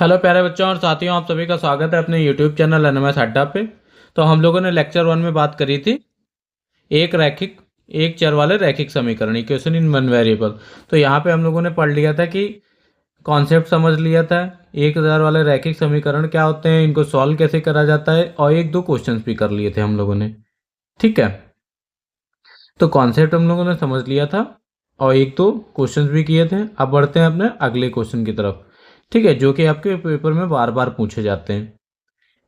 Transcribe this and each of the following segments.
Hello प्यारे बच्चों और साथियों, आप सभी का स्वागत है अपने यूट्यूब चैनल एनएमएस अड्डा पे। तो हम लोगों ने लेक्चर 1 में बात करी थी एक चर वाले रैखिक समीकरण, इक्वेशन इन वन वेरिएबल। तो यहाँ पे हम लोगों ने पढ़ लिया था कि कॉन्सेप्ट समझ लिया था। एक हजार वाले रैखिक समीकरण क्या होते हैं, इनको सॉल्व कैसे करा जाता है, और एक दो क्वेश्चंस भी कर लिए थे हम लोगों ने। ठीक है, तो कॉन्सेप्ट हम लोगों ने समझ लिया था और एक दो क्वेश्चंस भी किए थे। अब बढ़ते हैं अपने अगले क्वेश्चन की तरफ। ठीक है, जो कि आपके पेपर में बार बार पूछे जाते हैं।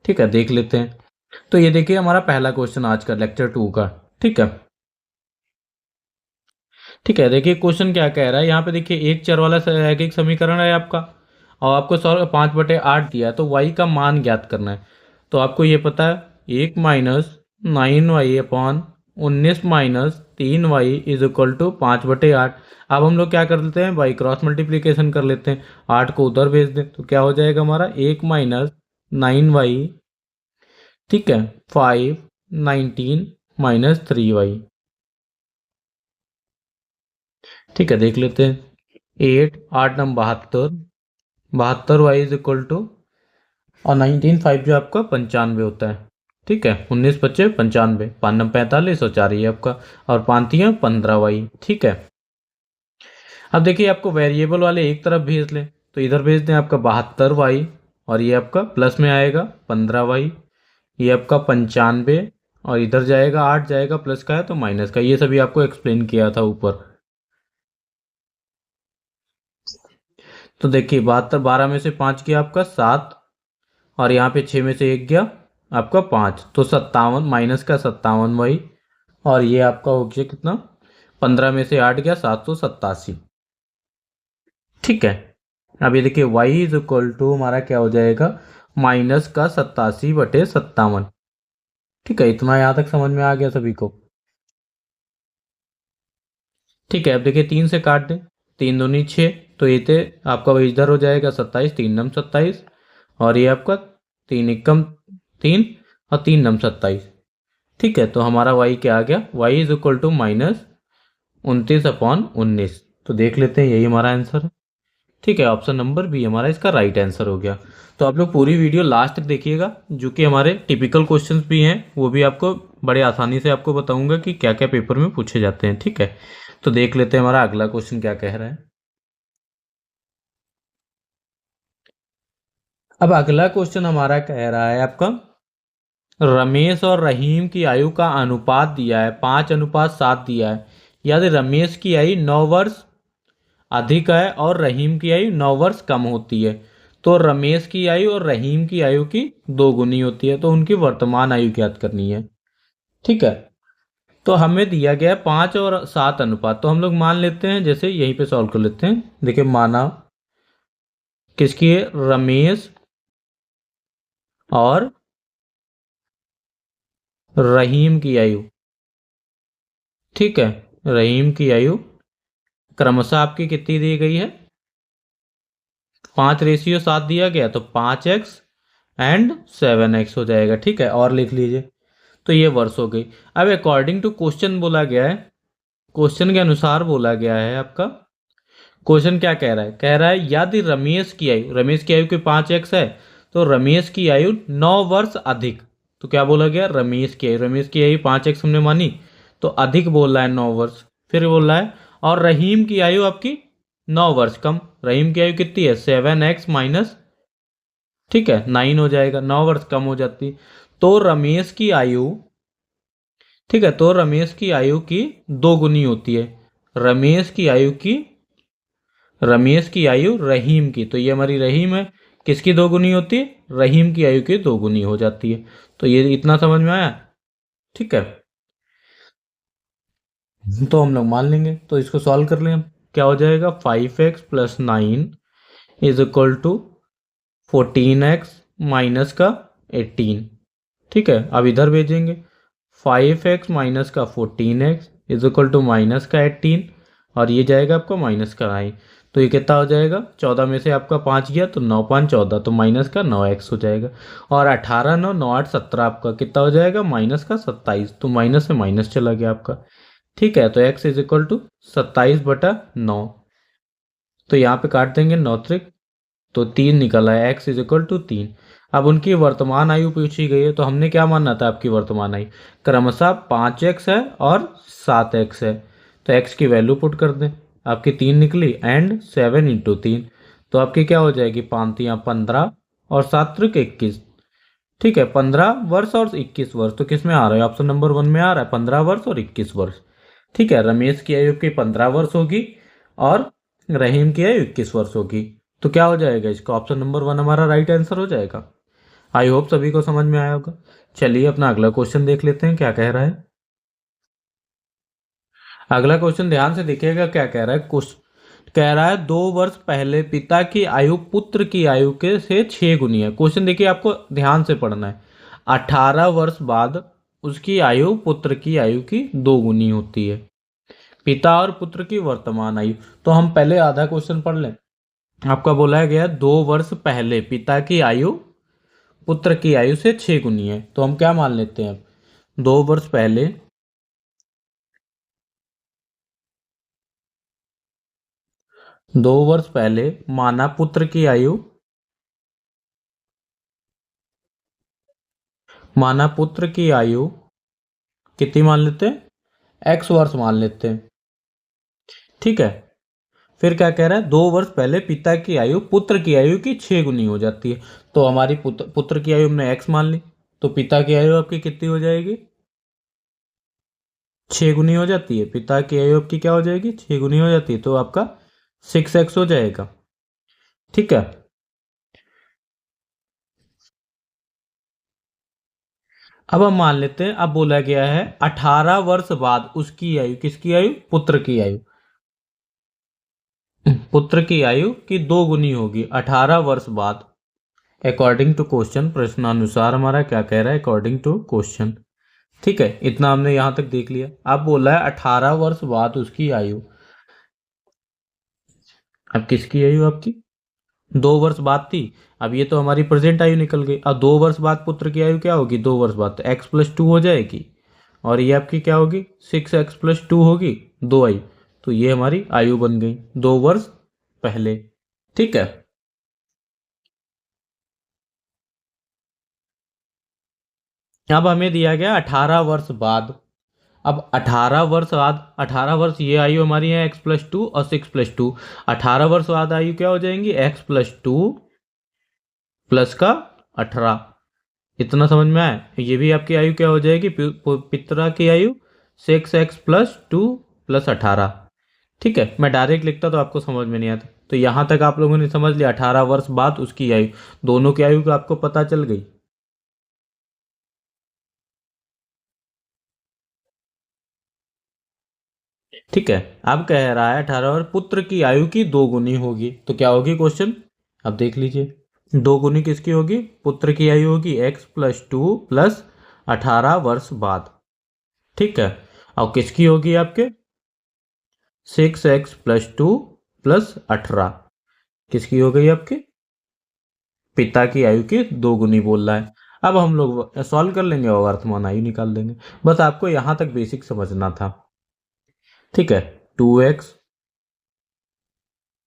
ठीक है, देख लेते हैं। तो ये देखिए हमारा पहला क्वेश्चन आज का लेक्चर 2 का। ठीक है, ठीक है, देखिए क्वेश्चन क्या कह रहा है यहाँ पे। देखिए एक चर वाला एक समीकरण है आपका, और आपको 5/8 दिया है, तो y का मान ज्ञात करना है। तो आपको ये पता है 1-9y/19 - 3y = 5/8। अब हम लोग क्या कर लेते हैं, बाई क्रॉस मल्टीप्लीकेशन कर लेते हैं। 8 को उधर भेज दें तो क्या हो जाएगा हमारा 1-9y, ठीक है, 5 - 3y। ठीक है, देख लेते हैं। 8 8 9 72, 72y = और 19 5 जो आपका 95 होता है। ठीक है, 19 × 5 = 95, 5 9 45 और 4 ये आपका, और 5 3 15y। ठीक है, अब देखिए आपको वेरिएबल वाले एक तरफ भेज लें तो इधर भेज दें आपका 72y, और ये आपका प्लस में आएगा 15y, ये आपका 95, और इधर जाएगा 8 जाएगा प्लस का है तो माइनस का। ये सभी आपको एक्सप्लेन किया था ऊपर। तो देखिए 72, 12 में से 5 गया आपका 7, और यहाँ पे 6 में से 1 गया आपका 5, तो 57 माइनस का 57 वही, और ये आपका हो गया कितना, 15 में से 8 गया 787। ठीक है, अब ये देखिए y = हमारा क्या हो जाएगा, माइनस का 87/57। ठीक है, इतना यहाँ तक समझ में आ गया सभी को। ठीक है, अब देखिए 3 से काट दें, 3 दूनी 6, तो ये थे आपका वही इधर हो जाएगा 27, 3 नम 27, और ये आपका 3 एकम 3, और 3 नम 27। ठीक है, तो हमारा y क्या आ गया, y = -29/19। तो देख लेते हैं, यही हमारा आंसर है। ठीक है, ऑप्शन नंबर बी हमारा इसका राइट आंसर हो गया। तो आप लोग पूरी वीडियो लास्ट तक देखिएगा, जो कि हमारे टिपिकल क्वेश्चंस भी हैं, वो भी आपको बड़े आसानी से आपको बताऊंगा कि क्या क्या पेपर में पूछे जाते हैं। ठीक है, तो देख लेते हैं हमारा अगला क्वेश्चन क्या कह रहा है। अब अगला क्वेश्चन हमारा कह रहा है आपका, रमेश और रहीम की आयु का अनुपात दिया है 5:7 दिया है। यदि रमेश की आयु 9 वर्ष अधिक है और रहीम की आयु 9 वर्ष कम होती है, तो रमेश की आयु और रहीम की आयु की 2 गुनी होती है, तो उनकी वर्तमान आयु ज्ञात करनी है। ठीक है, तो हमें दिया गया है 5 और 7 अनुपात। तो हम लोग मान लेते हैं, जैसे यहीं पे सॉल्व कर लेते हैं। देखिए माना किसकी है, रमेश और रहीम की आयु। ठीक है, रहीम की आयु क्रमशः आपकी कितनी दी गई है, 5:7 दिया गया, तो 5x एंड 7x हो जाएगा। ठीक है, और लिख लीजिए। तो ये वर्ष हो गई। अब अकॉर्डिंग टू क्वेश्चन बोला गया है, क्वेश्चन के अनुसार बोला गया है आपका। क्वेश्चन क्या कह रहा है, कह रहा है यदि रमेश की आयु की 5x है, तो रमेश की आयु 9 वर्ष अधिक। तो क्या बोला गया, रमेश की आयु 5x हमने मानी, तो अधिक बोल रहा है 9 वर्ष। फिर बोल रहा है और रहीम की आयु आपकी 9 वर्ष कम। रहीम की आयु कितनी है, 7x माइनस, ठीक है, 9 हो जाएगा, 9 वर्ष कम हो जाती। तो रमेश की आयु, ठीक है, तो रमेश की आयु की 2 गुनी होती है। रमेश की आयु रहीम की, तो ये हमारी रहीम है, किसकी 2 गुनी होती है, रहीम की आयु की 2 गुनी हो जाती है। तो ये इतना समझ में आया। ठीक है, तो हम लोग मान लेंगे, तो इसको सॉल्व कर लें हम। क्या हो जाएगा, 5x + 9 = 14x माइनस का 18। ठीक है, अब इधर भेजेंगे, 5x माइनस का 14x = माइनस का 18, और ये जाएगा आपका माइनस का 9। तो ये कितना हो जाएगा, 14 में से आपका 5 गया तो 9 5 14, तो माइनस का 9x हो जाएगा। और 18 9 9 8 17 आपका कितना हो जाएगा, माइनस का 27, तो माइनस से माइनस चला गया आपका। ठीक है, तो x = 27/9। तो यहाँ पे काट देंगे 9 त्रिक तो 3 निकला है, x इज इक्वल टू 3। अब उनकी वर्तमान आयु पूछी गई है, तो हमने क्या मानना था आपकी वर्तमान आयु, क्रमशः 5x है और 7x है। तो x की वैल्यू पुट कर दें, आपकी 3 निकली एंड 7 × 3, तो आपकी क्या हो जाएगी, 5×3 = 15 और 7×3 = 21। ठीक है, 15 वर्ष और 21 वर्ष, तो किस में आ रहा है, ऑप्शन नंबर 1 में आ रहा है, 15 वर्ष और 21 वर्ष। ठीक है, रमेश की आयु की 15 वर्ष होगी और रहीम की आयु 21 वर्ष होगी। तो क्या हो जाएगा, इसका ऑप्शन नंबर 1 हमारा राइट आंसर हो जाएगा। आई होप सभी को समझ में आया होगा। चलिए अपना अगला क्वेश्चन देख लेते हैं क्या कह रहा है। अगला क्वेश्चन ध्यान से देखिएगा क्या कह रहा है। कह रहा है 2 वर्ष पहले पिता की आयु पुत्र की आयु के से 6 गुनी है। क्वेश्चन देखिए, आपको ध्यान से पढ़ना है। 18 वर्ष बाद उसकी आयु पुत्र की आयु की 2 गुनी होती है। पिता और पुत्र की वर्तमान आयु, तो हम पहले आधा क्वेश्चन पढ़ लें। आपका बोला गया 2 वर्ष पहले पिता की आयु पुत्र की आयु से 6 गुनी है, तो हम क्या मान लेते हैं, 2 वर्ष पहले 2 वर्ष पहले माना पुत्र की आयु, माना पुत्र की आयु कितनी मान लेते हैं, x वर्ष मान लेते हैं। ठीक है, फिर क्या कह रहा है, 2 वर्ष पहले पिता की आयु पुत्र की आयु की 6 गुनी हो जाती है। तो हमारी पुत्र की आयु हमने x मान ली, तो पिता की आयु आपकी कितनी हो जाएगी, 6 गुनी हो जाती है। पिता की आयु आपकी क्या हो जाएगी, 6 गुनी हो जाती है, तो आपका 6x हो जाएगा। ठीक है, अब हम मान लेते हैं, अब बोला गया है 18 वर्ष बाद उसकी आयु, किसकी आयु, पुत्र की आयु, पुत्र की आयु की 2 गुनी होगी 18 वर्ष बाद। अकॉर्डिंग टू क्वेश्चन, प्रश्नानुसार हमारा क्या कह रहा है, अकॉर्डिंग टू क्वेश्चन। ठीक है, इतना हमने यहां तक देख लिया। अब बोला है 18 वर्ष बाद उसकी आयु, अब किसकी आयु आपकी, 2 वर्ष बाद थी, अब ये तो हमारी प्रेजेंट आयु निकल गई। अब 2 वर्ष बाद पुत्र की आयु क्या होगी, 2 वर्ष बाद तो x+2 हो जाएगी, और ये आपकी क्या होगी, 6x+2 होगी, 2 आयु। तो ये हमारी आयु बन गई 2 वर्ष पहले। ठीक है, अब हमें दिया गया 18 वर्ष बाद। अब 18 वर्ष बाद, 18 वर्ष ये आयु हमारी है x+2 और 6+2, 18 वर्ष बाद आयु क्या हो जाएंगी, x+2 प्लस का 18। इतना समझ में आया, ये भी आपकी आयु क्या हो जाएगी, पिता की आयु 6x+2 प्लस 18। ठीक है, मैं डायरेक्ट लिखता तो आपको समझ में नहीं आता, तो यहां तक आप लोगों ने समझ लिया, 18 वर्ष बाद उसकी आयु, दोनों की आयु का आपको पता चल गई। ठीक है, अब कह रहा है 18 वर्ष पुत्र की आयु की 2 गुनी होगी, तो क्या होगी क्वेश्चन, अब देख लीजिए। 2 गुनी किसकी होगी, पुत्र की आयु होगी x+2 प्लस 18 वर्ष बाद। ठीक है, अब किसकी होगी आपके, 6x+2 प्लस 18, किसकी हो गई आपकी, पिता की आयु की 2 गुनी बोल रहा है। अब हम लोग सॉल्व कर लेंगे और वर्तमान आयु निकाल देंगे, बस आपको यहां तक बेसिक समझना था। ठीक है, 2x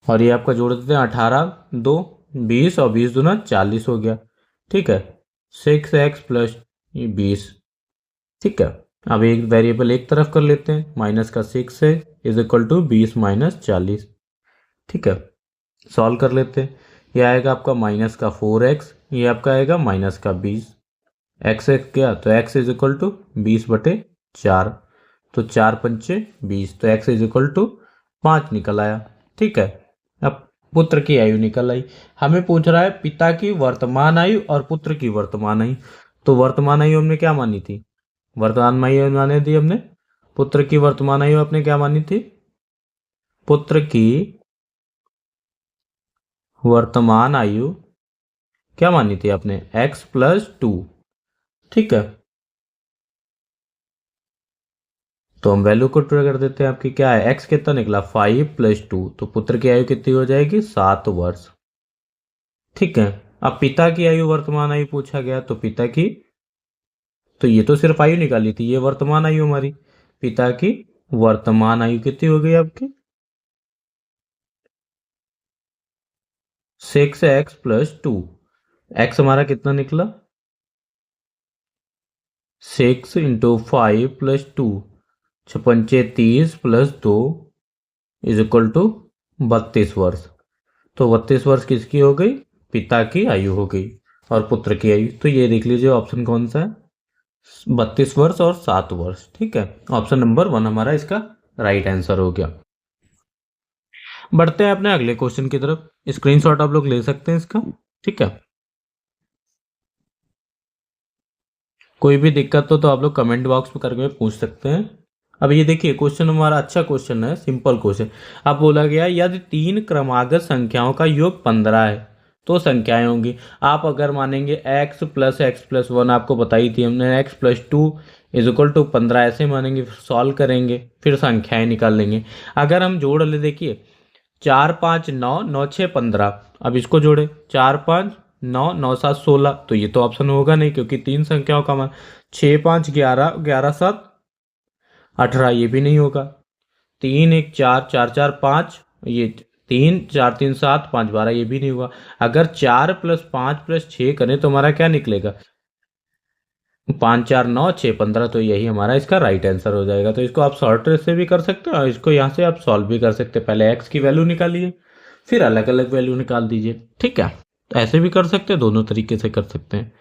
और ये आपका जोड़ देते हैं, 18×2 = 20 और 20×2 = 40 हो गया। ठीक है, 6x+20। ठीक है, अब एक वेरिएबल एक तरफ कर लेते हैं, माइनस का 6 है इज इक्वल टू 20 - 40। ठीक है, सॉल्व कर लेते हैं। ये आएगा आपका माइनस का 4x, ये आपका आएगा माइनस का 20। एक्स एक्स क्या, तो x इज इक्वल टू 20/4, तो 4×5 = 20, तो x इज इक्वल टू 5 निकल आया। ठीक है, अब पुत्र की आयु निकल आई। हमें पूछ रहा है पिता की वर्तमान आयु और पुत्र की वर्तमान आयु, तो वर्तमान आयु हमने क्या मानी थी, वर्तमान आयु मानी थी हमने, पुत्र की वर्तमान आयु आपने क्या मानी थी, पुत्र की वर्तमान आयु क्या मानी थी आपने, x+2। ठीक है, तो हम वैल्यू को ट्राई कर देते हैं, आपकी क्या है, x कितना निकला, 5+2, तो पुत्र की आयु कितनी हो जाएगी, 7 वर्ष। ठीक है, अब पिता की आयु वर्तमान आयु पूछा गया, तो पिता की, तो ये तो सिर्फ आयु निकाली थी, ये वर्तमान आयु हमारी, पिता की वर्तमान आयु कितनी हो गई आपकी, 6x+2। x हमारा कितना निकला? 6 × 5 + 2, 6×5 = 30 + 2 = 32 वर्ष। तो 32 वर्ष किसकी हो गई? पिता की आयु हो गई और पुत्र की आयु। तो ये देख लीजिए ऑप्शन कौन सा है, 32 वर्ष और 7 वर्ष। ठीक है, ऑप्शन नंबर 1 हमारा इसका राइट आंसर हो गया। बढ़ते हैं अपने अगले क्वेश्चन की तरफ। स्क्रीनशॉट आप लोग ले सकते हैं इसका। ठीक है, कोई भी दिक्कत हो तो आप लोग कमेंट बॉक्स में करके पूछ सकते हैं। अब ये देखिए क्वेश्चन हमारा अच्छा क्वेश्चन है, सिंपल क्वेश्चन। अब बोला गया यदि 3 क्रमागत संख्याओं का योग 15 है तो संख्याएं होंगी। आप अगर मानेंगे x+x+1, आपको बताई थी हमने, x+2 = 15, ऐसे मानेंगे, फिर सॉल्व करेंगे, फिर संख्याएं निकाल लेंगे। अगर हम जोड़ ले, देखिए 4 5 9, 9 6 15। अब इसको जोड़े 4 5 9, 9 7 16, तो ये तो ऑप्शन होगा नहीं क्योंकि तीन संख्याओं का मान। 6 5 11, 11 7 18, ये भी नहीं होगा। 3 1 4, 4 4 5, ये 3 4 3 7 5 12, ये भी नहीं हुआ। अगर 4 + 5 + 6 करें तो हमारा क्या निकलेगा? 5 4 9 6 15, तो यही हमारा इसका राइट आंसर हो जाएगा। तो इसको आप शॉर्ट ट्रिक से भी कर सकते हो और इसको यहाँ से आप सॉल्व भी कर सकते हैं। पहले x की वैल्यू निकालिए, फिर अलग अलग वैल्यू निकाल दीजिए। ठीक है, तो ऐसे भी कर सकते हैं, दोनों तरीके से कर सकते हैं।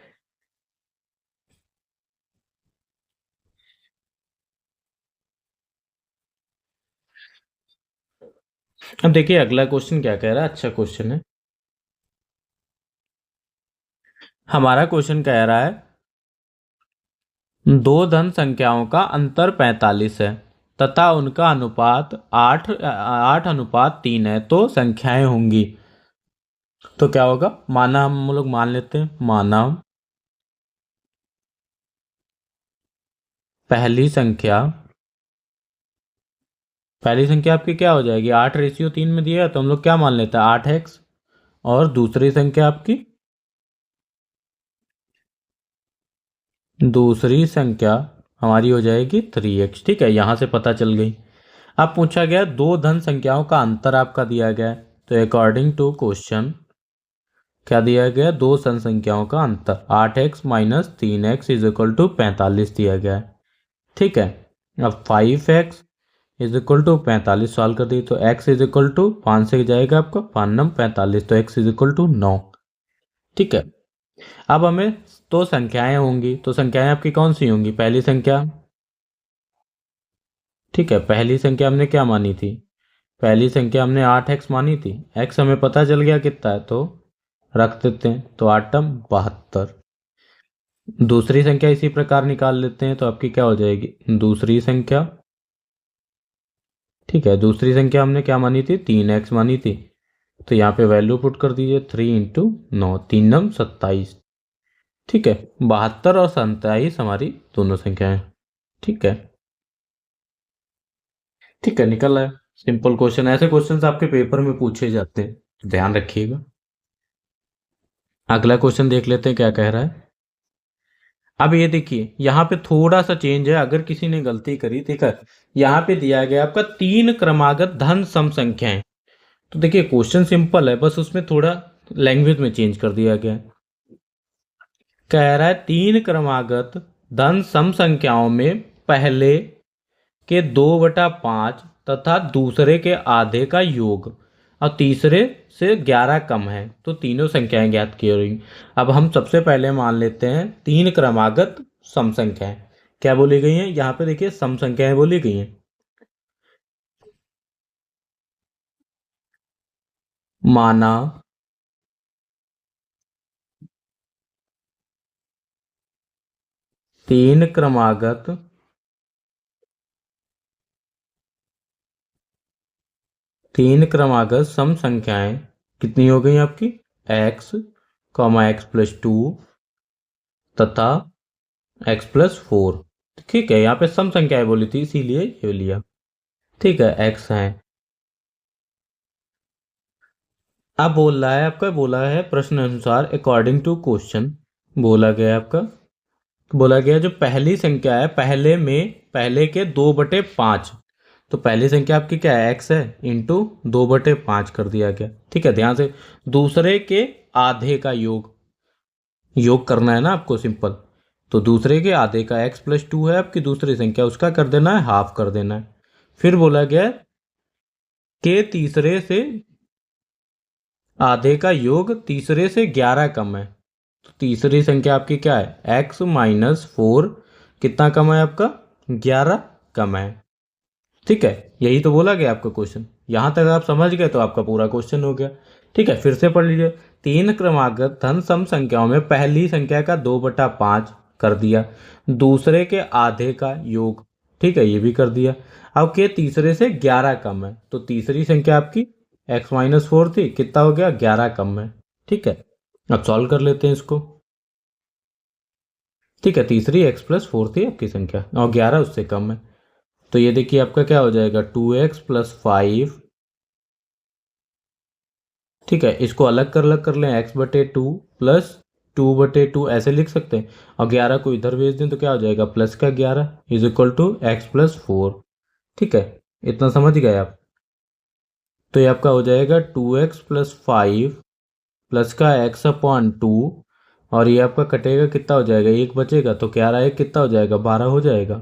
अब देखिए अगला क्वेश्चन क्या कह रहा है, अच्छा क्वेश्चन है। हमारा क्वेश्चन कह रहा है दो धन संख्याओं का अंतर 45 है तथा उनका अनुपात 8:3 है तो संख्याएं होंगी। तो क्या होगा? माना, हम लोग मान लेते हैं, माना पहली संख्या, पहली संख्या आपकी क्या हो जाएगी? 8:3 में दिया है तो हम लोग क्या मान लेते हैं? 8x। और दूसरी संख्या आपकी, दूसरी संख्या हमारी हो जाएगी 3x। ठीक है, यहां से पता चल गई। अब पूछा गया दो धन संख्याओं का अंतर आपका दिया गया है, तो अकॉर्डिंग टू क्वेश्चन क्या दिया गया? दो धन संख्याओं का अंतर 8x - 3x = 45 दिया गया है। ठीक है, अब 5x = 45 सॉल्व कर दी तो x = 5 से जाएगा आपका 5 9 45, तो x = 9। ठीक है, अब हमें तो संख्याएं होंगी, तो संख्याएं आपकी कौन सी होंगी? पहली संख्या, ठीक है, पहली संख्या हमने क्या मानी थी? पहली संख्या हमने 8x मानी थी। x हमें पता चल गया कितना है, तो रख देते हैं, तो 8 72। दूसरी संख्या इसी प्रकार निकाल लेते हैं, तो आपकी क्या हो जाएगी? दूसरी संख्या, ठीक है, दूसरी संख्या हमने क्या मानी थी? 3x मानी थी, तो यहाँ पे वैल्यू पुट कर दीजिए, 3 × 9, 3 9 27। ठीक है, 72 और 27 हमारी दोनों संख्याएं। ठीक है, ठीक है, निकल आया। सिंपल क्वेश्चन, ऐसे क्वेश्चंस आपके पेपर में पूछे जाते हैं, ध्यान रखिएगा। अगला क्वेश्चन देख लेते हैं क्या कह रहा है। अब ये देखिए यहाँ पे थोड़ा सा चेंज है, अगर किसी ने गलती करी, ठीक है, यहाँ पे दिया गया आपका 3 क्रमागत धन सम संख्याएं। तो देखिए क्वेश्चन सिंपल है, बस उसमें थोड़ा लैंग्वेज में चेंज कर दिया गया है। कह रहा है 3 क्रमागत धन सम संख्याओं में पहले के 2/5 तथा दूसरे के आधे का योग और तीसरे से 11 कम है तो तीनों संख्याएं ज्ञात की रही। अब हम सबसे पहले मान लेते हैं 3 क्रमागत सम संख्याएं क्या बोली गई हैं। यहाँ पे देखिए सम संख्याएं बोली गई हैं। माना तीन क्रमागत सम संख्याएं कितनी हो गई आपकी? x, x+2 तथा x+4। ठीक है, यहाँ पे सम संख्याएं बोली थी इसीलिए ये लिया। ठीक है, x है। अब बोल रहा है आपका, बोला है प्रश्न अनुसार अकॉर्डिंग टू क्वेश्चन, बोला गया है आपका, बोला गया जो पहली संख्या है पहले में, पहले के 2/5, तो पहली संख्या आपकी क्या है, x है, इंटू 2/5 कर दिया गया। ठीक है, ध्यान से दूसरे के आधे का योग योग करना है ना आपको, सिंपल। तो दूसरे के आधे का x+2 है आपकी दूसरी संख्या, उसका कर देना है हाफ कर देना है। फिर बोला गया है कि तीसरे से आधे का योग तीसरे से 11 कम है। तो तीसरी संख्या आपकी क्या है, x-4 कितना कम है आपका, 11 कम है। ठीक है, यही तो बोला गया आपका क्वेश्चन। यहां तक आप समझ गए तो आपका पूरा क्वेश्चन हो गया। ठीक है, फिर से पढ़ लीजिए। तीन क्रमागत धन सम संख्याओं में पहली संख्या का 2/5 कर दिया, दूसरे के आधे का योग, ठीक है, ये भी कर दिया। अब के तीसरे से 11 कम है, तो तीसरी संख्या आपकी x-4 थी, कितना हो गया, 11 कम है। ठीक है, अब सॉल्व कर लेते हैं इसको। ठीक है, तीसरी x+4 थी आपकी संख्या और 11 उससे कम है। तो ये देखिए आपका क्या हो जाएगा, 2x+5। ठीक है, इसको अलग कर लें, x/2 प्लस 2/2 ऐसे लिख सकते हैं, और 11 को इधर भेज दें तो क्या हो जाएगा, प्लस का 11 इज इक्वल टू x+4। ठीक है, इतना समझ गए आप। तो ये आपका हो जाएगा 2x+5 प्लस का x/2, और ये आपका कटेगा, कितना हो जाएगा, एक बचेगा, तो 11 एक कितना हो जाएगा, 12 हो जाएगा,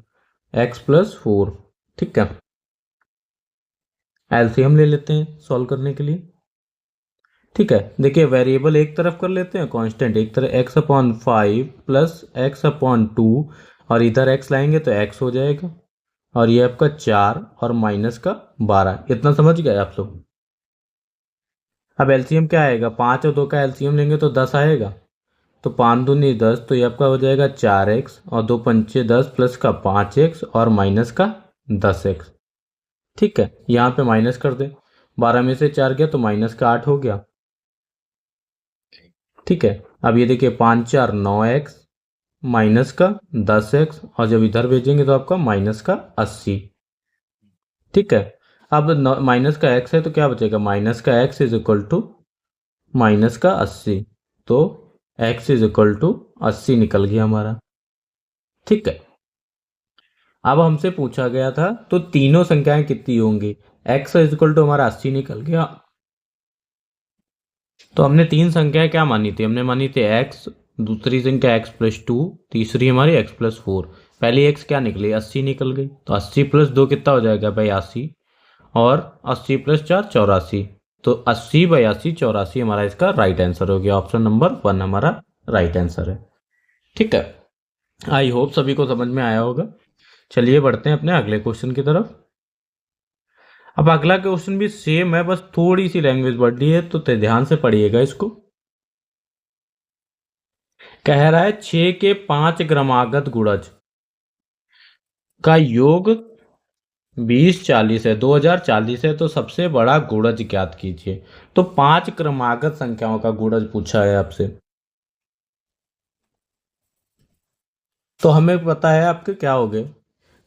x+4। ठीक है, एलसीएम ले लेते हैं सॉल्व करने के लिए। ठीक है, देखिए वेरिएबल एक तरफ कर लेते हैं, कांस्टेंट एक तरफ, x/5 प्लस x/2, और इधर x लाएंगे तो x हो जाएगा, और ये आपका 4 और माइनस का 12। इतना समझ गए आप लोग। अब एलसीएम क्या आएगा, 5 और 2 का एलसीएम लेंगे तो 10 आएगा, तो 5 दूनी 10, तो ये आपका हो जाएगा 4x, और 2 पंचे 10 प्लस का 5x और माइनस का 10x। ठीक है, यहाँ पे माइनस कर दे, 12 में से 4 गया तो माइनस का 8 हो गया। ठीक है, अब ये देखिए 5×4 = 9x माइनस का 10x, और जब इधर भेजेंगे तो आपका माइनस का 80। ठीक है, अब माइनस का x है तो क्या बचेगा, माइनस का x is equal to minus का 80, तो x इज इक्वल टू 80 निकल गया हमारा। ठीक है, अब हमसे पूछा गया था तो तीनों संख्याएं कितनी होंगी, x इज इक्वल टू हमारा 80 निकल गया। तो हमने तीन संख्याएं क्या मानी थी, हमने मानी थी x, दूसरी संख्या x+2, तीसरी हमारी x+4। पहली x क्या निकली, 80 निकल गई, तो 80 + 2 कितना हो जाएगा, 82, और 80 + 4 84। तो 80 82 84 हमारा इसका राइट आंसर हो गया, ऑप्शन नंबर 1 हमारा राइट आंसर है। ठीक है, आई होप सभी को समझ में आया होगा। चलिए बढ़ते हैं अपने अगले क्वेश्चन की तरफ। अब अगला क्वेश्चन भी सेम है, बस थोड़ी सी लैंग्वेज बढ़ी है, तो ध्यान से पढ़िएगा इसको। कह रहा है 6 के 5 क्रमागत गुणज का योग 2040 है, 2040 है, तो सबसे बड़ा गुणज ज्ञात कीजिए। तो 5 क्रमागत संख्याओं का गुणज पूछा है आपसे। तो हमें पता है आपके क्या हो गए,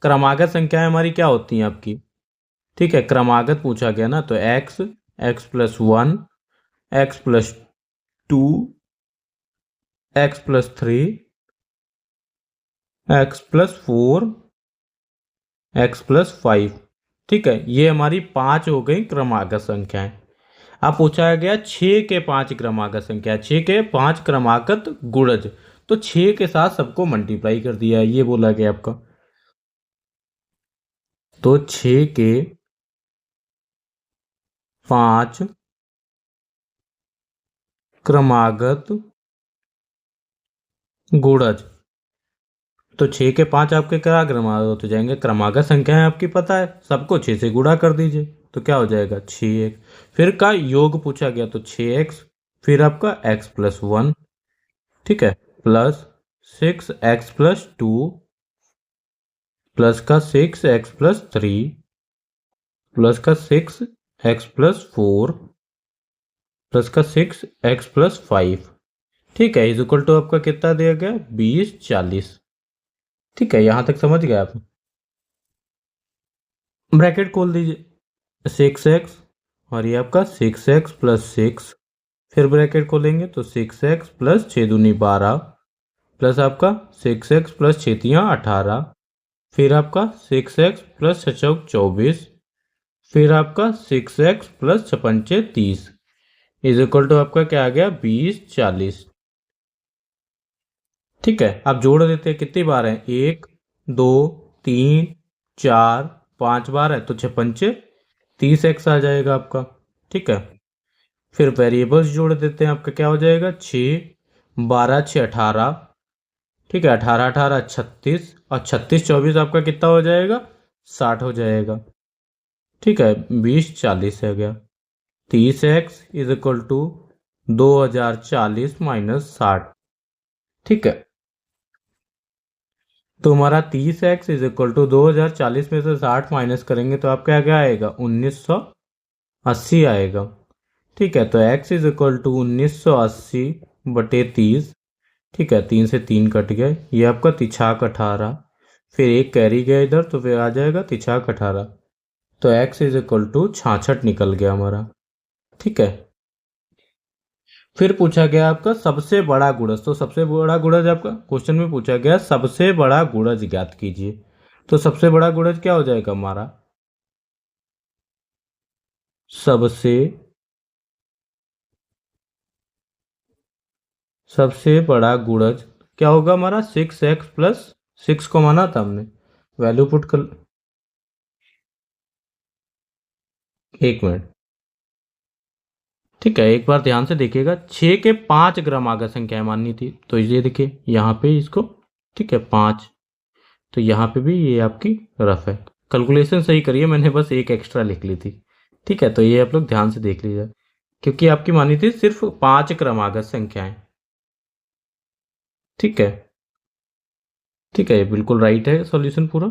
क्रमागत संख्याएं हमारी क्या होती हैं आपकी। ठीक है, क्रमागत पूछा गया ना, तो x, x+1, x+2, x+3, x+4, x+5। ठीक है, ये हमारी 5 हो गई क्रमागत संख्याएं। अब पूछा गया 6 के 5 क्रमागत संख्या, 6 के 5 क्रमागत गुणज, तो 6 के साथ सबको मल्टीप्लाई कर दिया है, ये बोला गया आपका। तो 6 के 5 क्रमागत गुणज, तो 6 के 5 आपके क्या क्रमागत हो जाएंगे, क्रमागत संख्या है आपकी पता है, सबको 6 से गुणा कर दीजिए, तो क्या हो जाएगा 6x। फिर का योग पूछा गया तो 6x, फिर आपका x+1, ठीक है, प्लस 6x+2 प्लस का 6x+3 प्लस का 6x+4 प्लस का 6x+5। ठीक है, इज इक्वल टू आपका कितना दिया गया, 2040। ठीक है, यहां तक समझ गए आप। ब्रैकेट खोल दीजिए, 6x, और ये आपका 6x+6, फिर ब्रैकेट खोलेंगे तो 6x प्लस 6 दूनी 12, प्लस आपका 6x प्लस 6 18, फिर आपका 6x प्लस 24, फिर आपका 6x plus 56 is equal to आपका क्या आ गया 20 40। ठीक है, आप जोड़ देते हैं, कितनी बार है 1 2 3 4 5 बार है, तो 6 पंचे 30x आ जाएगा आपका। ठीक है, फिर वेरिएबल्स जोड़ देते हैं, आपका क्या हो जाएगा 6 12 6 18। ठीक है, 18 18 36 और 36 24 आपका कितना हो जाएगा 60 हो जाएगा। ठीक है, 20 40 है गया। 30x is equal to 2040 - 60। ठीक है, तो हमारा 30x इज इक्वल टू 2040 में से 60 माइनस करेंगे तो आपका क्या आएगा 1980 आएगा। ठीक है, तो x इज इक्वल टू 1980/30। ठीक है, 3 से 3 कट गए, ये आपका तिछाक 18, फिर एक कैरी गया इधर तो फिर आ जाएगा तिछाक 18। तो x इज इक्वल टू 66 निकल गया हमारा। ठीक है, फिर पूछा गया आपका सबसे बड़ा गुणज, तो सबसे बड़ा गुणज आपका क्वेश्चन में पूछा गया सबसे बड़ा गुणज ज्ञात कीजिए। तो सबसे बड़ा गुणज क्या हो जाएगा हमारा, सबसे सबसे बड़ा गुणज क्या होगा हमारा 6x+6 को माना था हमने, वैल्यू पुट कर। एक मिनट, ठीक है, एक बार ध्यान से देखिएगा, 6 के 5 क्रमागत संख्याएं माननी थी, तो ये देखिए यहाँ पे इसको, ठीक है 5, तो यहाँ पे भी ये आपकी रफ है। कैलकुलेशन सही करिए, मैंने बस एक एक्स्ट्रा लिख ली थी। ठीक है, तो ये आप लोग ध्यान से देख लीजिए, क्योंकि आपकी मानी थी सिर्फ 5 क्रमागत संख्याएं। ठीक है, ठीक है, ये बिल्कुल राइट है सॉल्यूशन पूरा।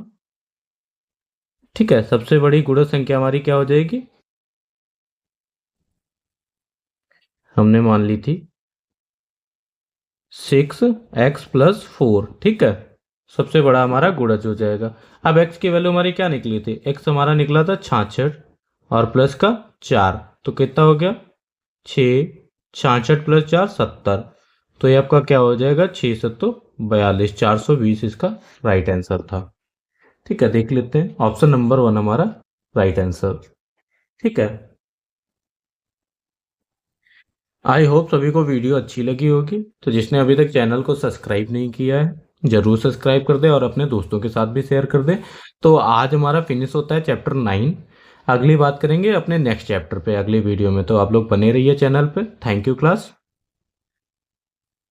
ठीक है, सबसे बड़ी गुणज संख्या हमारी क्या हो जाएगी, हमने मान ली थी 6x+4। ठीक है, सबसे बड़ा हमारा गुणज हो जाएगा। अब x की वैल्यू हमारी क्या निकली थी, x हमारा निकला था 66 और प्लस का 4, तो कितना हो गया 6, 66 + 4 70। तो ये आपका क्या हो जाएगा 6 7 42, 420 इसका राइट आंसर था। ठीक है, देख लेते हैं, ऑप्शन नंबर 1 हमारा राइट आंसर। ठीक है, आई होप सभी को वीडियो अच्छी लगी होगी। तो जिसने अभी तक चैनल को सब्सक्राइब नहीं किया है जरूर सब्सक्राइब कर दे और अपने दोस्तों के साथ भी शेयर कर दे। तो आज हमारा फिनिश होता है चैप्टर 9। अगली बात करेंगे अपने नेक्स्ट चैप्टर पे अगली वीडियो में, तो आप लोग बने रहिए चैनल पे। Thank you class.